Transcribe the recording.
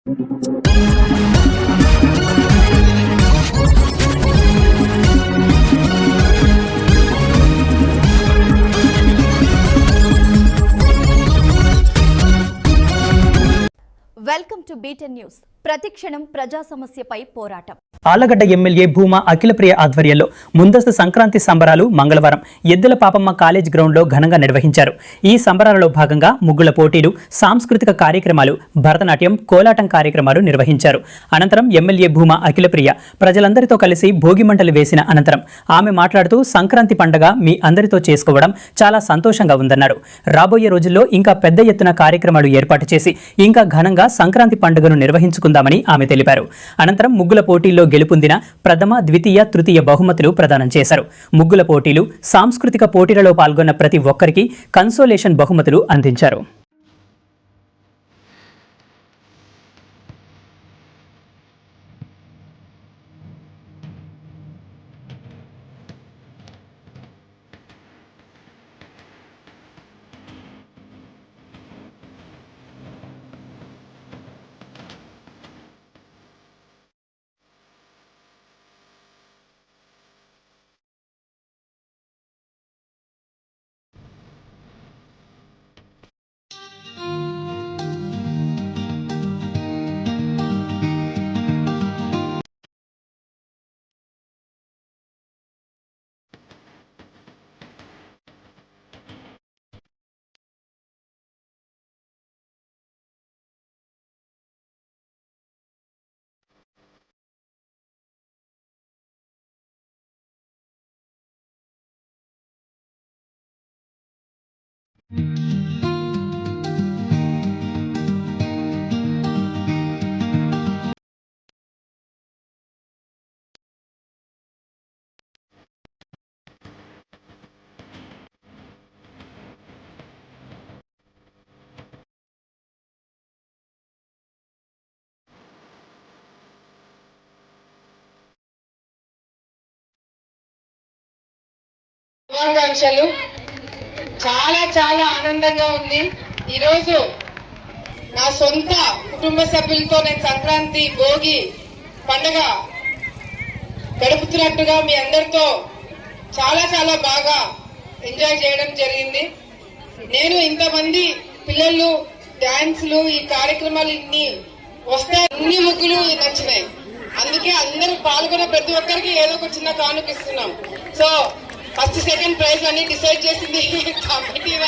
Welcome to beaten news. ప్రతిక్షణం ప్రజా సమస్యపై పోరాటం. ఆళ్లగడ్డ ఎమ్మెల్యే భూమా అఖిలప్రియ ఆధ్వర్యంలో ముందస్తు సంక్రాంతి సంబరాలు మంగళవారం ఎద్దుల పాపమ్మ కాలేజ్ గ్రౌండ్లో ఘనంగా నిర్వహించారు. ఈ సంబరాలలో భాగంగా ముగ్గుల పోటీలు, సాంస్కృతిక కార్యక్రమాలు, భరతనాట్యం, కోలాటం కార్యక్రమాలు నిర్వహించారు. అనంతరం ఎమ్మెల్యే భూమా అఖిలప్రియ ప్రజలందరితో కలిసి భోగి మంటలు వేసిన అనంతరం ఆమె మాట్లాడుతూ సంక్రాంతి పండుగ మీ అందరితో చేసుకోవడం చాలా సంతోషంగా ఉందన్నారు. రాబోయే రోజుల్లో ఇంకా పెద్ద ఎత్తున కార్యక్రమాలు ఏర్పాటు చేసి ఇంకా ఘనంగా సంక్రాంతి పండుగను నిర్వహించుకుందామని ఆమె తెలిపారు. అనంతరం ముగ్గుల పోటీల్లో గెలుపొందిన ప్రథమ, ద్వితీయ, తృతీయ బహుమతులు ప్రదానం చేశారు. ముగ్గుల పోటీలు, సాంస్కృతిక పోటీలలో పాల్గొన్న ప్రతి ఒక్కరికి కన్సోలేషన్ బహుమతులు అందించారు. శుభాకాంక్షలు. చాలా చాలా ఆనందంగా ఉంది. ఈరోజు నా సొంత కుటుంబ సభ్యులతో నేను సంక్రాంతి భోగి పండుగ గడుపుతున్నట్టుగా మీ అందరితో చాలా చాలా బాగా ఎంజాయ్ చేయడం జరిగింది. నేను ఇంతమంది పిల్లలు డాన్స్లు ఈ కార్యక్రమాలు ఇన్ని వస్తాయి, ఇన్ని ముగ్గులు నచ్చినాయి. అందుకే అందరూ పాల్గొన్న ప్రతి ఒక్కరికి ఏదో ఒక చిన్న కానుక ఇస్తున్నాం. సో ఫస్ట్ సెకండ్ ప్రైజ్ అన్ని డిసైడ్ చేసింది కమిటీ.